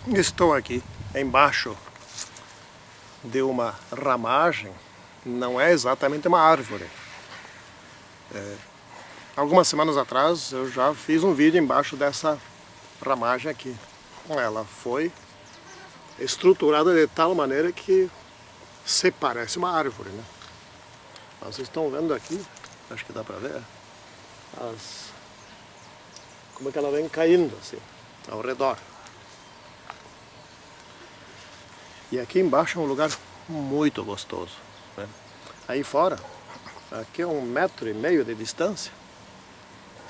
Estou aqui embaixo de uma ramagem, não é exatamente uma árvore. Algumas semanas atrás eu já fiz um vídeo embaixo dessa ramagem aqui. Ela foi estruturada de tal maneira que se parece uma árvore, né? Vocês estão vendo aqui, acho que dá pra ver, como é que ela vem caindo assim, ao redor. E aqui embaixo é um lugar muito gostoso, né? Aí fora, aqui é 1,5 metro de distância.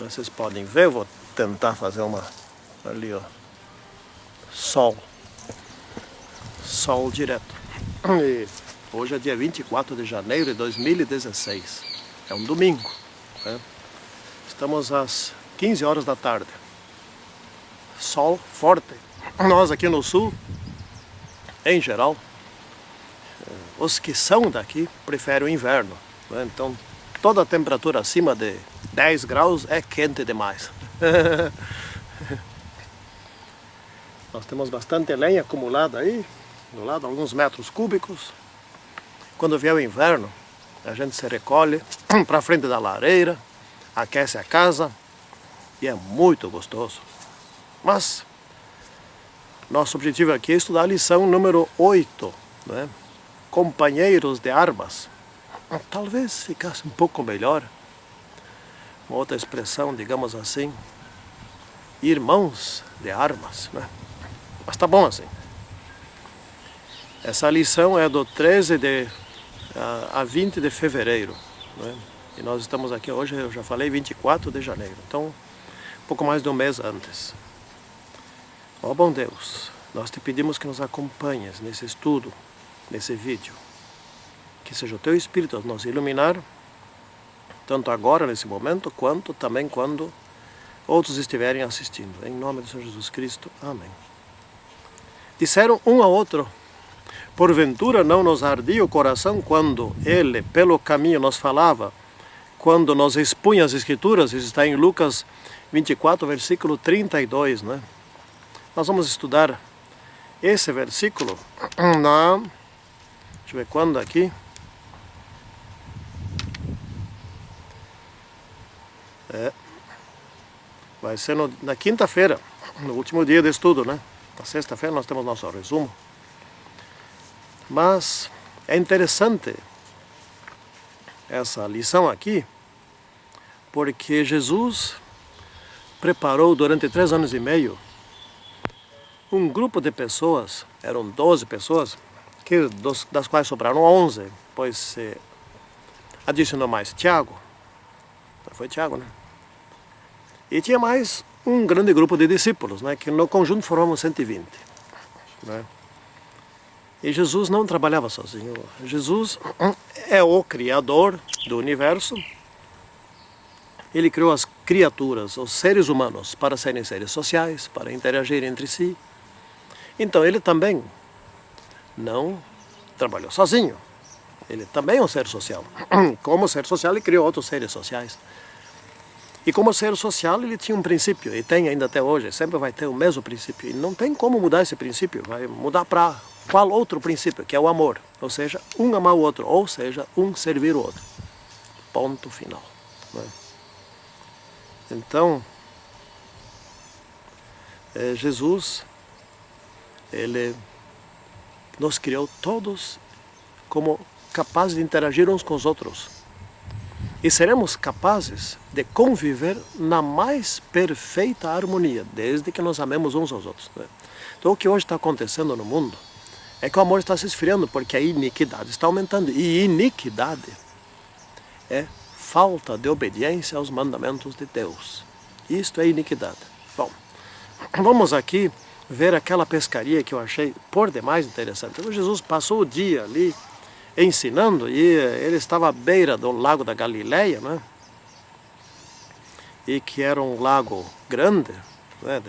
Vocês podem ver, eu vou tentar fazer uma ali, ó. Sol direto. E hoje é dia 24 de janeiro de 2016. É um domingo, né? Estamos às 15 horas da tarde. Sol forte. Nós aqui no sul, em geral, os que são daqui preferem o inverno, né? Então toda a temperatura acima de 10 graus é quente demais. Nós temos bastante lenha acumulada aí, do lado, alguns metros cúbicos. Quando vier o inverno, a gente se recolhe para frente da lareira, aquece a casa e é muito gostoso. Mas nosso objetivo aqui é estudar a lição número 8, né? Companheiros de armas. Talvez ficasse um pouco melhor, uma outra expressão, digamos assim, irmãos de armas, né? Mas tá bom assim. Essa lição é do 13 a 20 de fevereiro, né? E nós estamos aqui hoje, eu já falei, 24 de janeiro. Então, um pouco mais de um mês antes. Ó bom Deus, nós te pedimos que nos acompanhes nesse estudo, nesse vídeo. Que seja o teu Espírito a nos iluminar, tanto agora, nesse momento, quanto também quando outros estiverem assistindo. Em nome do Senhor Jesus Cristo. Amém. Disseram um ao outro: porventura não nos ardia o coração quando ele, pelo caminho, nos falava, quando nos expunha as Escrituras? Isso está em Lucas 24, versículo 32, né? Nós vamos estudar esse versículo deixa eu ver quando aqui. Vai ser na quinta-feira, no último dia de estudo, né? Na sexta-feira nós temos nosso resumo. Mas é interessante essa lição aqui, porque Jesus preparou durante 3 anos e meio um grupo de pessoas, eram 12 pessoas, das quais sobraram 11, pois se adicionou mais Tiago, foi Tiago, né? E tinha mais um grande grupo de discípulos, né, que no conjunto formavam 120. Né? E Jesus não trabalhava sozinho. Jesus é o Criador do universo. Ele criou as criaturas, os seres humanos, para serem seres sociais, para interagir entre si. Então ele também não trabalhou sozinho. Ele também é um ser social. Como ser social, ele criou outros seres sociais. E como ser social, ele tinha um princípio, e tem ainda até hoje, sempre vai ter o mesmo princípio. E não tem como mudar esse princípio, vai mudar para qual outro princípio, que é o amor. Ou seja, um amar o outro, ou seja, um servir o outro. Ponto final. Né? Então, Jesus, ele nos criou todos como capazes de interagir uns com os outros. E seremos capazes de conviver na mais perfeita harmonia, desde que nos amemos uns aos outros, né? Então o que hoje está acontecendo no mundo é que o amor está se esfriando, porque a iniquidade está aumentando. E iniquidade é falta de obediência aos mandamentos de Deus. Isto é iniquidade. Bom, vamos aqui ver aquela pescaria que eu achei por demais interessante. Então, Jesus passou o dia ali ensinando, e ele estava à beira do lago da Galileia, né? E que era um lago grande, né?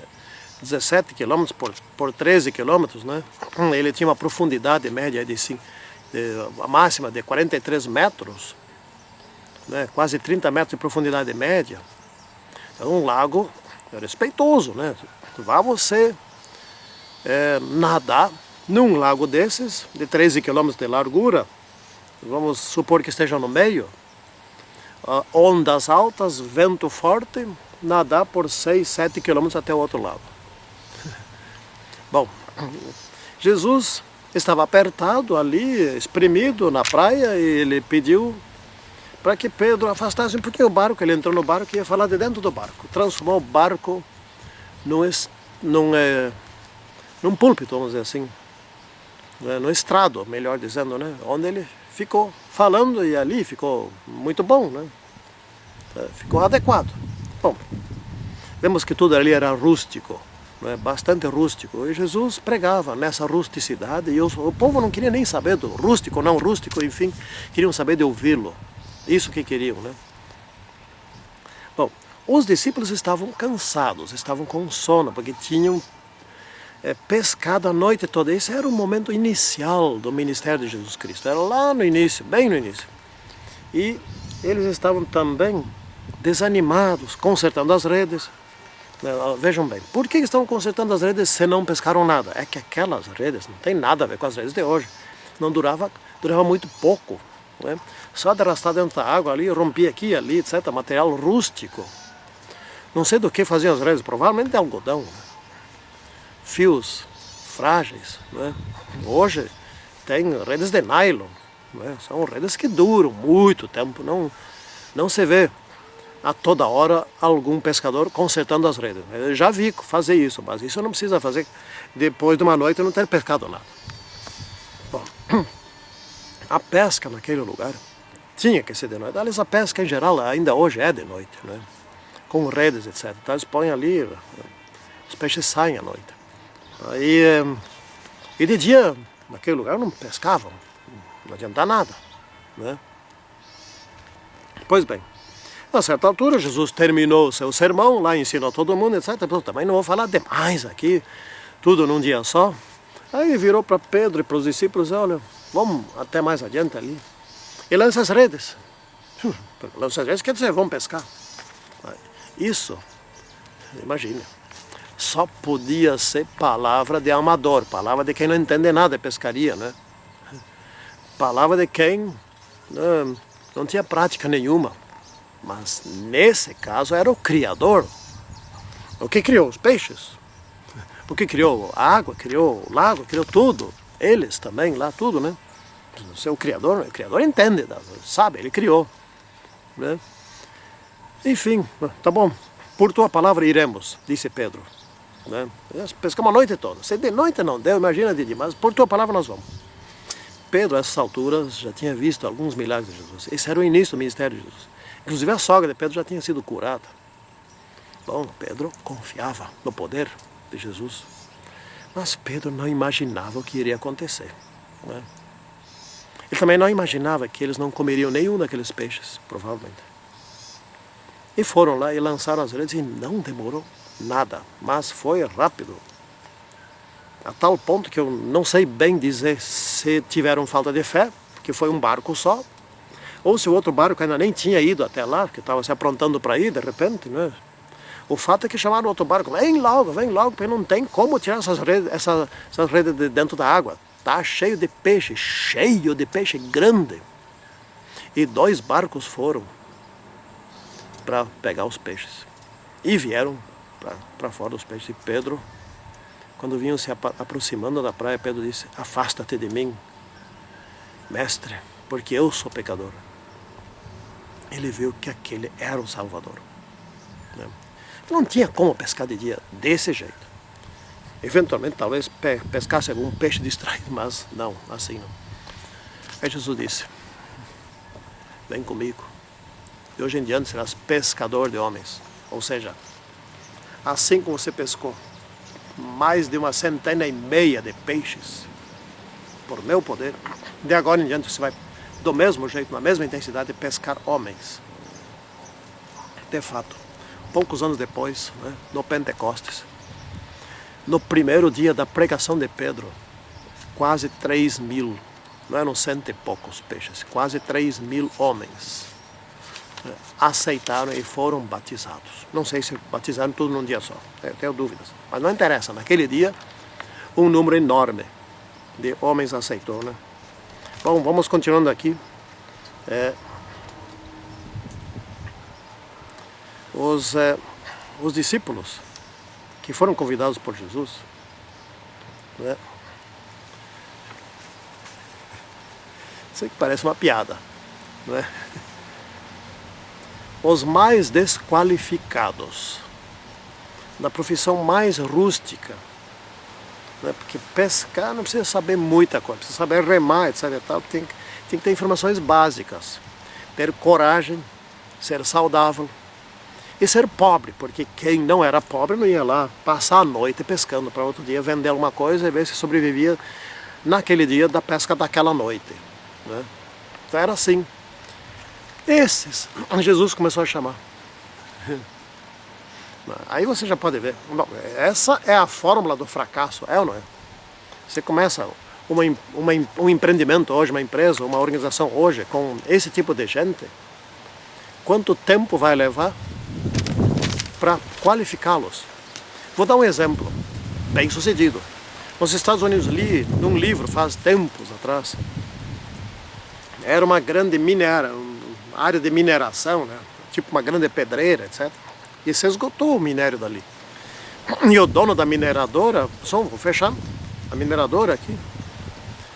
17 quilômetros por 13 quilômetros, né? Ele tinha uma profundidade média a máxima de 43 metros, né? Quase 30 metros de profundidade média. É um lago respeitoso, né? Vá você nadar num lago desses, de 13 quilômetros de largura, vamos supor que esteja no meio, ondas altas, vento forte, nadar por 6, 7 quilômetros até o outro lado. Bom, Jesus estava apertado ali, espremido na praia, e ele pediu para que Pedro afastasse um pouquinho o barco. Ele entrou no barco e ia falar de dentro do barco. Transformou o barco num púlpito, vamos dizer assim, no estrado, melhor dizendo, né? Onde ele ficou falando, e ali ficou muito bom, né? Ficou adequado. Bom, vemos que tudo ali era rústico, né? Bastante rústico, e Jesus pregava nessa rusticidade, e o povo não queria nem saber do rústico, não rústico, enfim, queriam saber de ouvi-lo. Isso que queriam, né? Bom, os discípulos estavam cansados, estavam com sono, porque tinham pescado a noite toda. Esse era o momento inicial do ministério de Jesus Cristo, era lá no início, bem no início. E eles estavam também desanimados, consertando as redes. Vejam bem, por que estão consertando as redes se não pescaram nada? É que aquelas redes não tem nada a ver com as redes de hoje. Não durava muito pouco, né? Só de arrastar dentro da água ali, rompia aqui e ali, etc. Material rústico. Não sei do que faziam as redes, provavelmente de algodão, né? Fios frágeis, né? Hoje tem redes de nylon, né? São redes que duram muito tempo, não se vê a toda hora algum pescador consertando as redes. Eu já vi fazer isso, mas isso não precisa fazer depois de uma noite e não ter pescado nada. Bom, a pesca naquele lugar tinha que ser de noite. Aliás, a pesca em geral ainda hoje é de noite, né? Com redes, etc. Então eles põem ali, os peixes saem à noite. E de dia, naquele lugar, não pescavam, não adianta nada, né? Pois bem, a certa altura, Jesus terminou o seu sermão, lá ensinou todo mundo, etc. Eu também não vou falar demais aqui, tudo num dia só. Aí virou para Pedro e para os discípulos: olha, vamos até mais adiante ali e lança as redes. Lança as redes quer dizer, vamos pescar. Isso, imagina, só podia ser palavra de amador, palavra de quem não entende nada de pescaria, né? Palavra de quem não tinha prática nenhuma. Mas nesse caso era o Criador, o que criou os peixes, o que criou a água, criou o lago, criou tudo. Eles também lá, tudo, né? O seu Criador entende, sabe, ele criou, né? Enfim, tá bom, por tua palavra iremos, disse Pedro, né? Pescamos a noite toda. Se de noite não deu, imagina de dia, mas por tua palavra nós vamos. Pedro, a essas alturas, já tinha visto alguns milagres de Jesus. Esse era o início do ministério de Jesus. Inclusive a sogra de Pedro já tinha sido curada. Bom, Pedro confiava no poder de Jesus. Mas Pedro não imaginava o que iria acontecer, né? Ele também não imaginava que eles não comeriam nenhum daqueles peixes, provavelmente. E foram lá e lançaram as redes, e não demorou nada, mas foi rápido. A tal ponto que eu não sei bem dizer se tiveram falta de fé, porque foi um barco só, ou se o outro barco ainda nem tinha ido até lá, porque estava se aprontando para ir de repente, né? O fato é que chamaram o outro barco: vem logo, porque não tem como tirar essas redes de dentro da água. Está cheio de peixe grande. E 2 barcos foram para pegar os peixes. E vieram para fora dos peixes. E Pedro, quando vinham se aproximando da praia, Pedro disse: afasta-te de mim, mestre, porque eu sou pecador. Ele viu que aquele era o Salvador, né? Não tinha como pescar de dia desse jeito. Eventualmente, talvez pescasse algum peixe distraído, mas não, assim não. Aí Jesus disse: vem comigo, de hoje em diante serás pescador de homens. Ou seja, assim como você pescou mais de 150 de peixes, por meu poder, de agora em diante você vai, do mesmo jeito, na mesma intensidade, pescar homens. De fato, poucos anos depois, né, no Pentecostes, no primeiro dia da pregação de Pedro, quase 3.000, não eram 100 e poucos peixes, quase 3.000 homens aceitaram e foram batizados. Não sei se batizaram tudo num dia só, tenho dúvidas, mas não interessa. Naquele dia um número enorme de homens aceitou, né? Bom, vamos continuando aqui. Os discípulos que foram convidados por Jesus, né? Sei que parece uma piada, né? Os mais desqualificados, da profissão mais rústica, né? Porque pescar não precisa saber muita coisa, precisa saber remar, etc. E tal. Tem que ter informações básicas, ter coragem, ser saudável e ser pobre, porque quem não era pobre não ia lá passar a noite pescando para outro dia vender alguma coisa e ver se sobrevivia naquele dia da pesca daquela noite, né? Então era assim. Esses Jesus começou a chamar. Aí você já pode ver. Bom, essa é a fórmula do fracasso, é ou não é? Você começa um empreendimento hoje, uma empresa, uma organização hoje com esse tipo de gente. Quanto tempo vai levar para qualificá-los? Vou dar um exemplo bem sucedido. Nos Estados Unidos, li num livro faz tempos atrás, era uma grande área de mineração, né? Tipo uma grande pedreira, etc. E se esgotou o minério dali. E o dono da mineradora, vou fechar a mineradora aqui.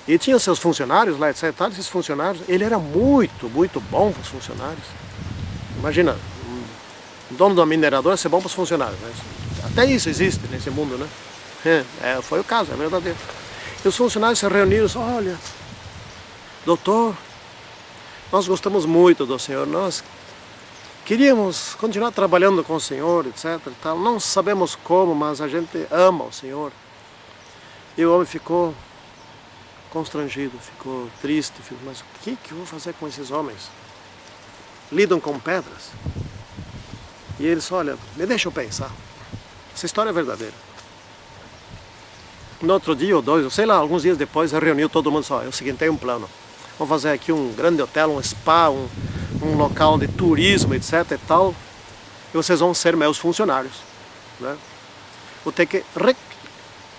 E tinha seus funcionários lá, etc. Esses funcionários, ele era muito, muito bom para os funcionários. Imagina, o dono da mineradora ser bom para os funcionários, né? Até isso existe nesse mundo, né? Foi o caso, é verdadeiro. E os funcionários se reuniram e disseram: olha, doutor, nós gostamos muito do senhor, nós queríamos continuar trabalhando com o senhor, etc. E tal. Não sabemos como, mas a gente ama o senhor. E o homem ficou constrangido, ficou triste, mas o que eu vou fazer com esses homens? Lidam com pedras. E ele disse: olha, me deixa eu pensar. Essa história é verdadeira. No outro dia ou dois, sei lá, alguns dias depois, reuniu todo mundo e disse: é o seguinte, tem um plano. Vamos fazer aqui um grande hotel, um spa, um local de turismo, etc. e tal. E vocês vão ser meus funcionários, né? Vou ter que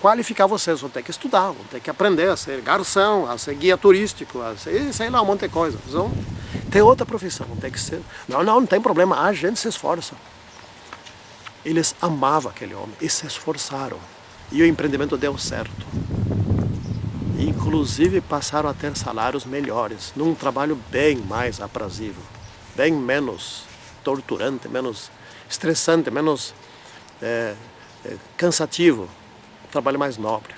qualificar vocês, vão ter que estudar, vão ter que aprender a ser garçom, a ser guia turístico, a ser, sei lá, um monte de coisa. Vocês vão ter outra profissão, vão ter que ser... Não tem problema, a gente se esforça. Eles amavam aquele homem e se esforçaram. E o empreendimento deu certo. Inclusive passaram a ter salários melhores, num trabalho bem mais aprazível, bem menos torturante, menos estressante, menos cansativo, um trabalho mais nobre.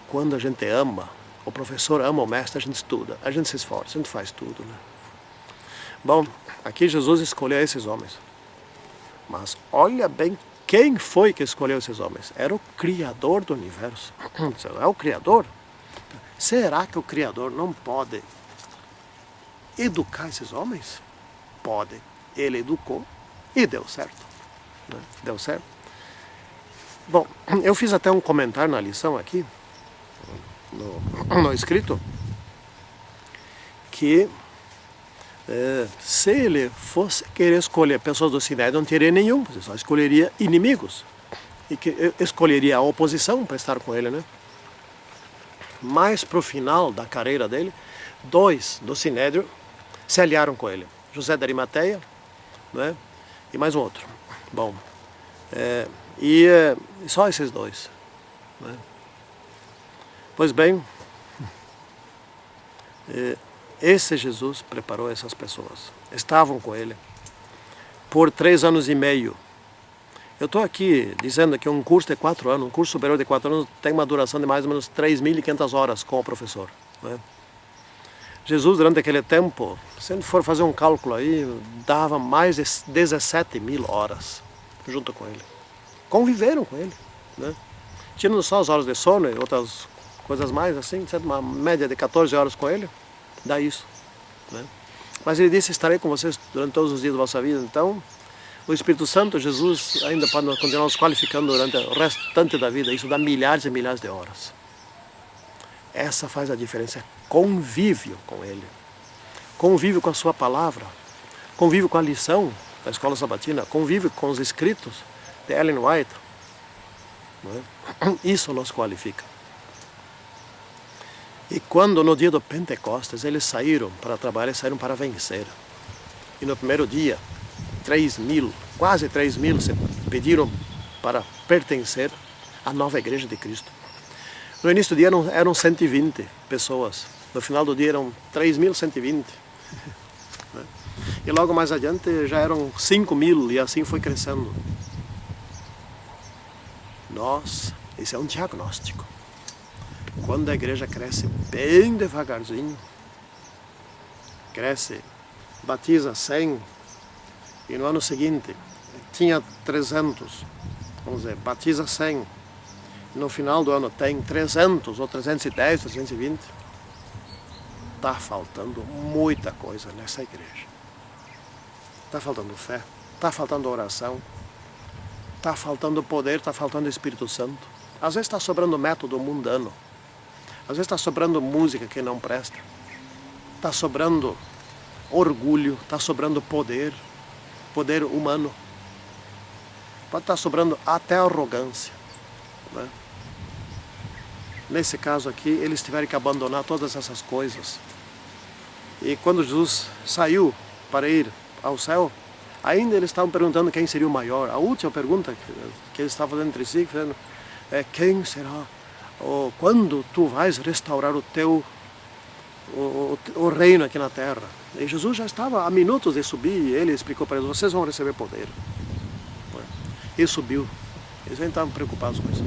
Quando a gente ama, o professor ama o mestre, a gente estuda, a gente se esforça, a gente faz tudo, né? Bom, aqui Jesus escolheu esses homens, mas olha bem quem foi que escolheu esses homens. Era o Criador do universo. É o Criador? Será que o Criador não pode educar esses homens? Pode. Ele educou e deu certo, né? Deu certo. Bom, eu fiz até um comentário na lição aqui, no escrito, que se ele fosse querer escolher pessoas do Sinédrio, não teria nenhum, você só escolheria inimigos. E que escolheria a oposição para estar com ele, né? Mas para o final da carreira dele, 2 do Sinédrio se aliaram com ele. José de Arimateia, né? E mais um outro. Bom, e só esses 2, né? Pois bem, esse Jesus preparou essas pessoas. Estavam com ele por 3 anos e meio. Eu estou aqui dizendo que um curso de 4 anos, um curso superior de 4 anos, tem uma duração de mais ou menos 3.500 horas com o professor, né? Jesus, durante aquele tempo, se a gente for fazer um cálculo aí, dava mais de 17.000 horas junto com ele. Conviveram com ele, né? Tirando só as horas de sono e outras coisas mais, assim, uma média de 14 horas com ele, dá isso, né? Mas ele disse: estarei com vocês durante todos os dias da vossa vida. Então, o Espírito Santo, Jesus, ainda pode continuar nos qualificando durante o restante da vida. Isso dá milhares e milhares de horas. Essa faz a diferença. Convívio com ele, convívio com a sua palavra, convívio com a lição da escola sabatina, convívio com os escritos de Ellen White. não é? Isso nos qualifica. E quando no dia do Pentecostes eles saíram para trabalhar, eles saíram para vencer. E no primeiro dia, 3.000, quase 3.000 se pediram para pertencer à nova igreja de Cristo. No início do dia eram 120 pessoas. No final do dia eram 3.120. E logo mais adiante já eram 5.000 e assim foi crescendo. Esse é um diagnóstico. Quando a igreja cresce bem devagarzinho, cresce, batiza 100, e no ano seguinte tinha 300, vamos dizer, batiza 100, no final do ano tem 300 ou 310, 320, está faltando muita coisa nessa igreja. Está faltando fé, está faltando oração, está faltando poder, está faltando Espírito Santo. Às vezes está sobrando método mundano, às vezes está sobrando música que não presta, está sobrando orgulho, está sobrando poder humano, pode estar sobrando até arrogância, né? Nesse caso aqui, eles tiveram que abandonar todas essas coisas. E quando Jesus saiu para ir ao céu, ainda eles estavam perguntando quem seria o maior. A última pergunta que eles estavam fazendo entre si é: quem será? Ou quando tu vais restaurar o reino aqui na terra? E Jesus já estava a minutos de subir e ele explicou para eles: vocês vão receber poder. E subiu. Eles nem estavam preocupados com isso.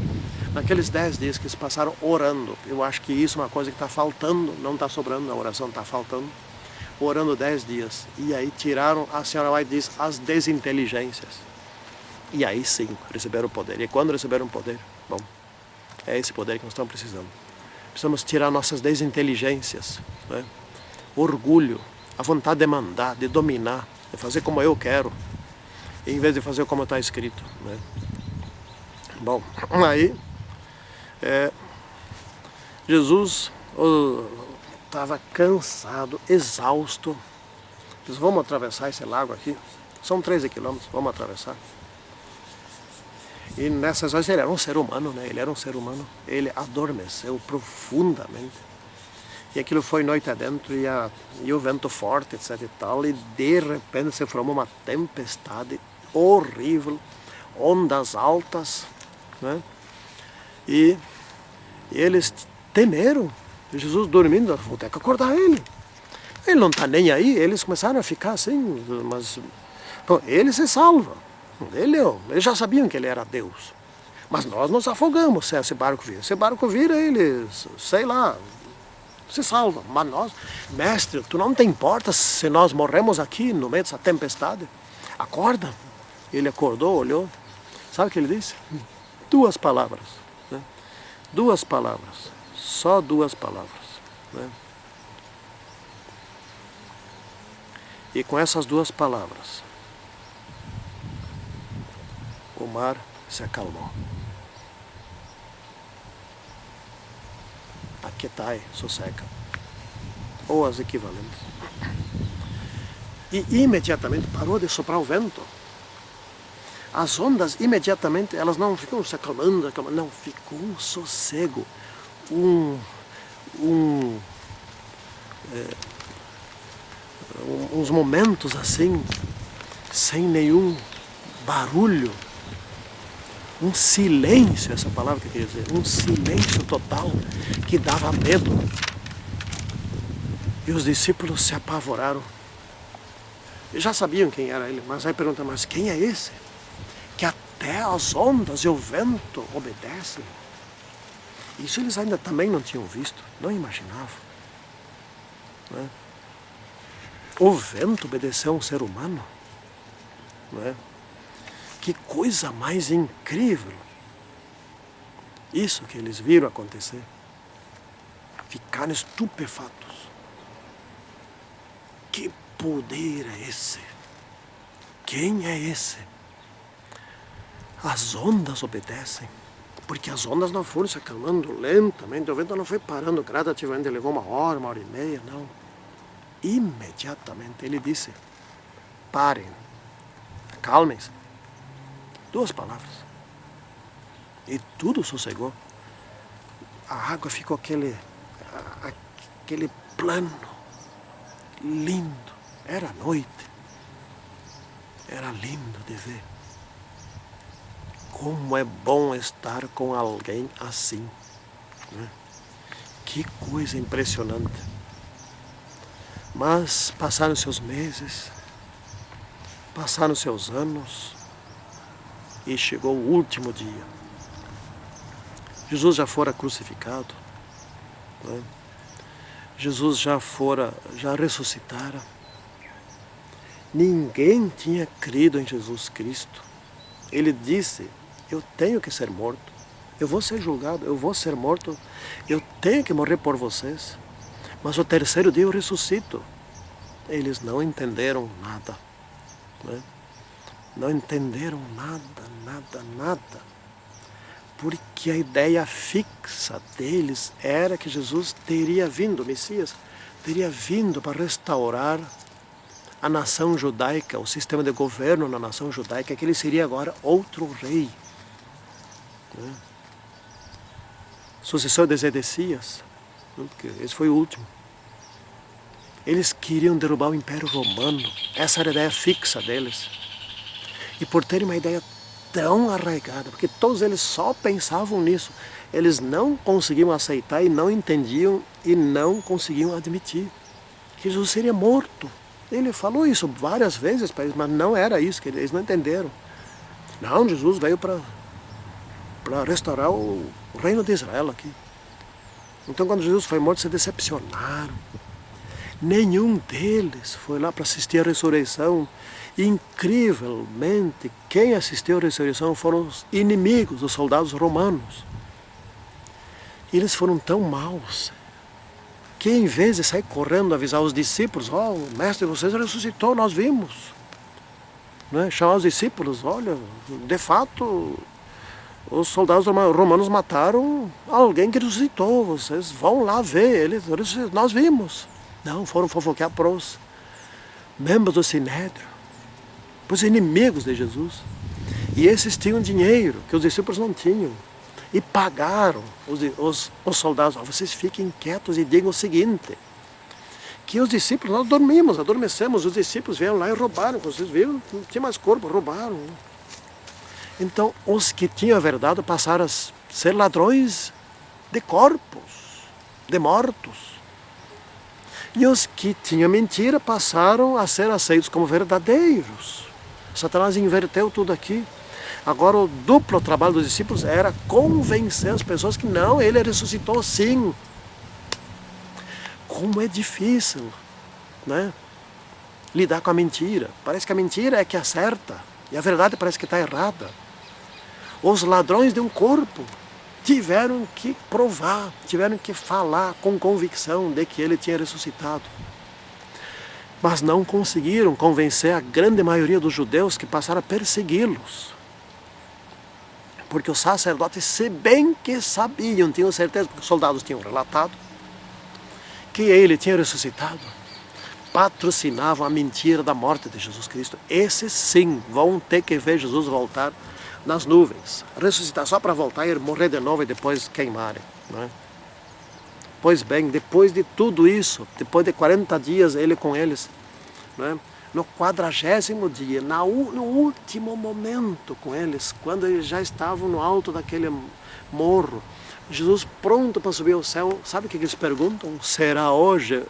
Naqueles 10 dias que eles passaram orando, eu acho que isso é uma coisa que está faltando, não está sobrando na oração, está faltando. Orando 10 dias. E aí tiraram, a senhora White diz, as desinteligências. E aí sim, receberam o poder. E quando receberam o poder, bom, é esse poder que nós estamos precisando. Precisamos tirar nossas desinteligências, né? Orgulho, a vontade de mandar, de dominar, de fazer como eu quero, em vez de fazer como está escrito, né? Bom, aí Jesus estava cansado, exausto. Diz: vamos atravessar esse lago aqui. São 13 quilômetros, vamos atravessar. E nessas horas ele era um ser humano, né? Ele era um ser humano. Ele adormeceu profundamente. E aquilo foi noite adentro e o vento forte, etc e tal. E de repente se formou uma tempestade horrível, ondas altas, né? E eles temeram. Jesus dormindo, vou ter que acordar ele. Ele não está nem aí. Eles começaram a ficar assim, mas bom, ele se salva. Eles já sabiam que ele era Deus. Mas nós nos afogamos se esse barco vira. Se o barco vira, eles, sei lá, se salvam. Mas nós, mestre, tu não te importas se nós morremos aqui no meio dessa tempestade? Acorda. Ele acordou, olhou. Sabe o que ele disse? 2 palavras. Né? 2 palavras. Só 2 palavras. Né? E com essas 2 palavras, o mar se acalmou. Aquietai, sossega. Ou as equivalentes. E imediatamente parou de soprar o vento. As ondas imediatamente, elas não ficam se acalmando, não, ficou um sossego. Uns momentos assim, sem nenhum barulho, um silêncio, essa palavra que eu queria dizer, um silêncio total que dava medo. E os discípulos se apavoraram. Eles já sabiam quem era ele, mas aí perguntam: mas quem é esse? Que até as ondas e o vento obedecem. Isso eles ainda também não tinham visto, não imaginavam. Né? O vento obedeceu a um ser humano. Né? Que coisa mais incrível. Isso que eles viram acontecer. Ficaram estupefatos. Que poder é esse? Quem é esse? As ondas obedecem. Porque as ondas não foram se acalmando lentamente, o vento não foi parando gradativamente, levou 1 hora, 1h30, não. Imediatamente ele disse: parem, acalmem-se. 2 palavras. E tudo sossegou. A água ficou aquele plano lindo. Era noite. Era lindo de ver. Como é bom estar com alguém assim, né? Que coisa impressionante. Mas passaram seus meses, passaram seus anos e chegou o último dia. Jesus já fora crucificado, né? Jesus já ressuscitara. Ninguém tinha crido em Jesus Cristo. Ele disse: eu tenho que ser morto, eu vou ser julgado, eu vou ser morto, eu tenho que morrer por vocês, mas o terceiro dia eu ressuscito. Eles não entenderam nada, né? Não entenderam nada, porque a ideia fixa deles era que Jesus teria vindo, o Messias teria vindo para restaurar a nação judaica, o sistema de governo na nação judaica, que ele seria agora outro rei, né? Sucessor de Zedecias, né? Porque esse foi o último. Eles queriam derrubar o Império Romano, essa era a ideia fixa deles. E por terem uma ideia tão arraigada, porque todos eles só pensavam nisso, eles não conseguiam aceitar e não entendiam e não conseguiam admitir que Jesus seria morto. Ele falou isso várias vezes para eles, mas não era isso, que eles não entenderam. Não, Jesus veio para restaurar o reino de Israel aqui. Então quando Jesus foi morto, se decepcionaram. Nenhum deles foi lá para assistir a ressurreição. Incrivelmente, quem assistiu à ressurreição foram os inimigos, os soldados romanos. E eles foram tão maus que em vez de sair correndo avisar os discípulos: ó, o mestre de vocês ressuscitou, nós vimos, né? Chamar os discípulos: olha, de fato, os soldados romanos mataram alguém que ressuscitou, vocês vão lá ver, nós vimos. Não, foram fofoquear para os membros do Sinédrio, para os inimigos de Jesus. E esses tinham dinheiro que os discípulos não tinham. E pagaram os soldados: vocês fiquem quietos e digam o seguinte, que os discípulos, nós dormimos, adormecemos, os discípulos vieram lá e roubaram, vocês viram, não tinha mais corpo, roubaram. Então os que tinham a verdade passaram a ser ladrões de corpos, de mortos. E os que tinham mentira passaram a ser aceitos como verdadeiros. Satanás inverteu tudo aqui. Agora o duplo trabalho dos discípulos era convencer as pessoas que não, ele ressuscitou sim. Como é difícil, né? Lidar com a mentira. Parece que a mentira é que acerta e a verdade parece que está errada. Os ladrões de um corpo tiveram que provar, tiveram que falar com convicção de que ele tinha ressuscitado. Mas não conseguiram convencer a grande maioria dos judeus, que passaram a persegui-los. Porque os sacerdotes, se bem que sabiam, tinham certeza, porque os soldados tinham relatado, que ele tinha ressuscitado, patrocinavam a mentira da morte de Jesus Cristo. Esses sim vão ter que ver Jesus voltar nas nuvens, ressuscitar só para voltar e morrer de novo e depois queimarem, né? Pois bem, depois de tudo isso, depois de 40 dias ele com eles, né? No 40º dia, no último momento com eles, quando eles já estavam no alto daquele morro, Jesus pronto para subir ao céu, sabe o que eles perguntam? Será hoje,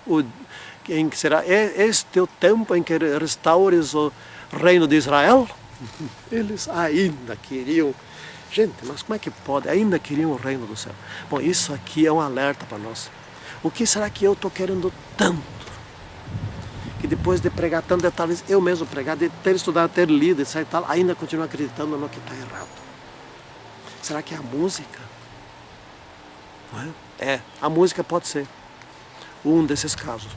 será este o tempo em que restaures o reino de Israel? Eles ainda queriam, gente, mas como é que pode? Ainda queriam o reino do céu. Bom, isso aqui é um alerta para nós. O que será que eu estou querendo tanto? Que depois de pregar tanto, talvez eu mesmo pregar, de ter estudado, ter lido, etc e tal, ainda continuo acreditando no que está errado. Será que é a música? Não é? A música pode ser um desses casos.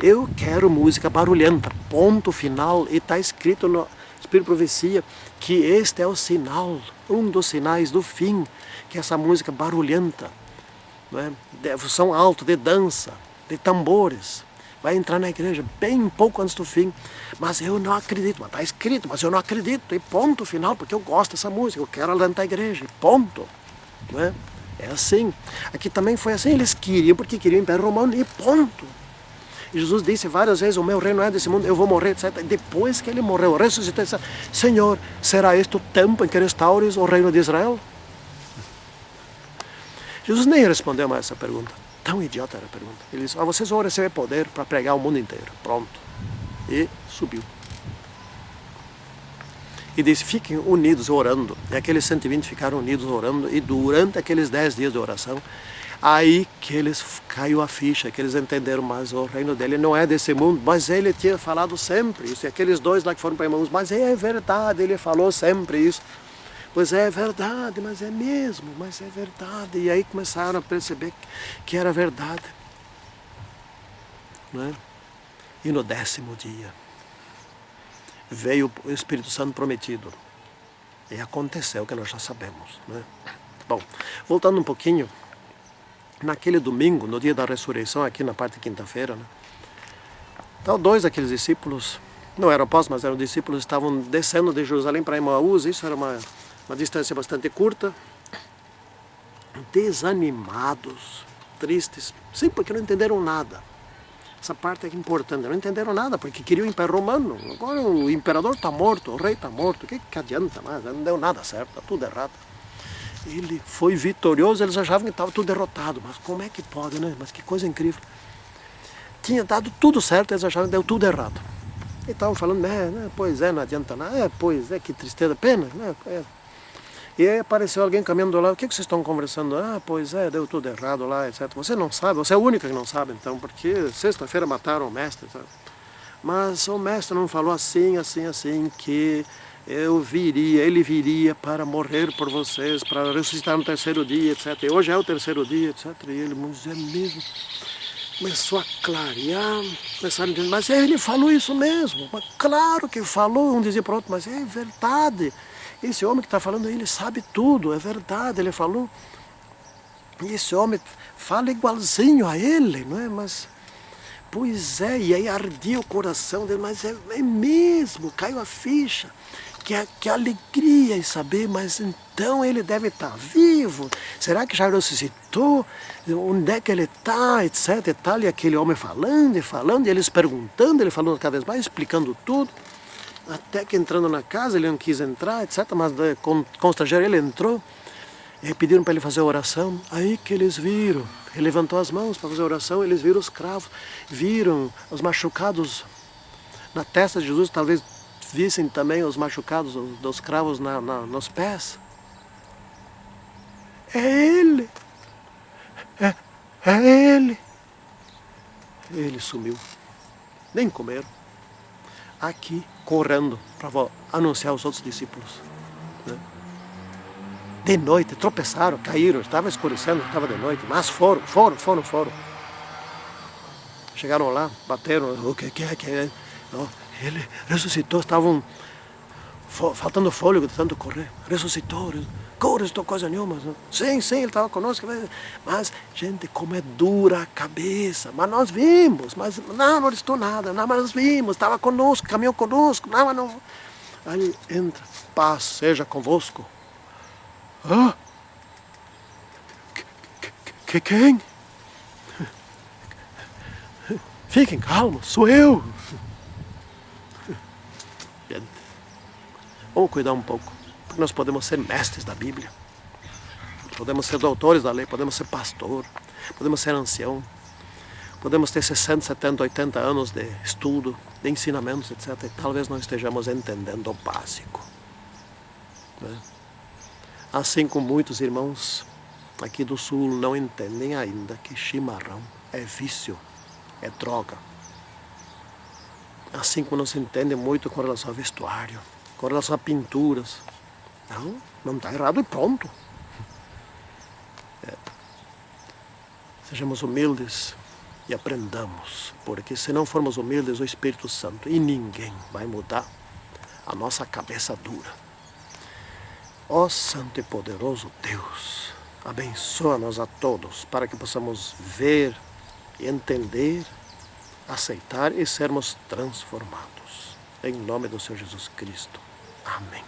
Eu quero música barulhenta, ponto final, e está escrito no Espírito de Profecia que este é o sinal, um dos sinais do fim, que é essa música barulhenta, não é? De som alto, de dança, de tambores, vai entrar na igreja bem pouco antes do fim. Mas eu não acredito, está escrito, mas eu não acredito, e ponto final, porque eu gosto dessa música, eu quero alentar a igreja, e ponto. Não é? É assim. Aqui também foi assim, eles queriam, porque queriam o Império Romano e ponto. E Jesus disse várias vezes, o meu reino não é desse mundo, eu vou morrer, etc. Depois que ele morreu, ressuscitou, disse, Senhor, será este o tempo em que restaures o reino de Israel? Jesus nem respondeu mais essa pergunta. Tão idiota era a pergunta. Ele disse, vocês vão receber poder para pregar o mundo inteiro. Pronto. E subiu. E disse, fiquem unidos orando. E aqueles 120 ficaram unidos orando. E durante aqueles 10 dias de oração, aí que eles caiu a ficha, que eles entenderam, mas o reino dele não é desse mundo. Mas ele tinha falado sempre isso. E aqueles dois lá que foram para Emaús, mas é verdade, ele falou sempre isso. Pois é verdade, mas é mesmo, mas é verdade. E aí começaram a perceber que era verdade. Não é? E no 10º dia, veio o Espírito Santo prometido. E aconteceu o que nós já sabemos. Né? Bom, voltando um pouquinho, naquele domingo, no dia da ressurreição, aqui na parte de quinta-feira, né? Então, 2 daqueles discípulos, não eram apóstolos, mas eram discípulos, estavam descendo de Jerusalém para Emaús. Isso era uma distância bastante curta, desanimados, tristes, sim, porque não entenderam nada. Essa parte é importante, não entenderam nada, porque queriam o Império Romano. Agora o imperador está morto, o rei está morto, o que adianta mais? Não deu nada certo, está tudo errado. Ele foi vitorioso, eles achavam que estava tudo derrotado, mas como é que pode, né? Mas que coisa incrível. Tinha dado tudo certo, eles achavam que deu tudo errado. E estavam falando, pois é, não adianta nada, pois é, que tristeza, pena, né? E aí apareceu alguém caminhando do lado, o que vocês estão conversando? Pois é, deu tudo errado lá, etc. Você não sabe, você é a única que não sabe, então, porque sexta-feira mataram o mestre, sabe? Mas o mestre não falou assim, que ele viria para morrer por vocês, para ressuscitar no 3º dia, etc. E hoje é o 3º dia, etc. E ele, mas é mesmo. Começou a clarear, começaram a entender, mas ele falou isso mesmo, mas claro que falou, um dizia para o outro, mas é verdade. Esse homem que está falando, ele sabe tudo, é verdade, ele falou. E esse homem fala igualzinho a ele, não é? Mas, pois é, e aí ardia o coração dele, mas é mesmo, caiu a ficha. Que alegria em saber, mas então ele deve estar vivo. Será que já ressuscitou? Onde é que ele está, etc. E tal, e aquele homem falando, e eles perguntando, ele falando cada vez mais, explicando tudo. Até que entrando na casa, ele não quis entrar, etc. Mas constrangeram, ele entrou. E aí pediram para ele fazer a oração. Aí que eles viram, ele levantou as mãos para fazer a oração, eles viram os cravos, viram os machucados na testa de Jesus, talvez vissem também os machucados dos cravos nos pés. É ele! É ele! Ele sumiu. Nem comeram. Aqui, correndo, para anunciar aos outros discípulos. Né? De noite, tropeçaram, caíram, estava escurecendo, estava de noite, mas foram. Chegaram lá, bateram, o que é? Não, ele ressuscitou, estavam faltando fôlego de tanto correr. Ressuscitou coisa nenhuma. Sim, ele estava conosco. Mas, gente, como é dura a cabeça. Mas nós vimos, mas não restou nada. Não, mas nós vimos, estava conosco, caminhou conosco. Não. Aí entra, paz seja convosco. Quem? Fiquem calmos, sou eu. Gente, vamos cuidar um pouco, porque nós podemos ser mestres da Bíblia, podemos ser doutores da lei, podemos ser pastor, podemos ser ancião, podemos ter 60, 70, 80 anos de estudo, de ensinamentos, etc. E talvez não estejamos entendendo o básico. Né? Assim como muitos irmãos aqui do sul não entendem ainda que chimarrão é vício, é droga. Assim como não se entende muito com relação ao vestuário, com relação a pinturas. Não está errado e pronto. Sejamos humildes e aprendamos, porque se não formos humildes, o Espírito Santo e ninguém vai mudar a nossa cabeça dura. Ó Santo e poderoso Deus, abençoa-nos a todos para que possamos ver, entender, aceitar e sermos transformados. Em nome do Senhor Jesus Cristo. Amém.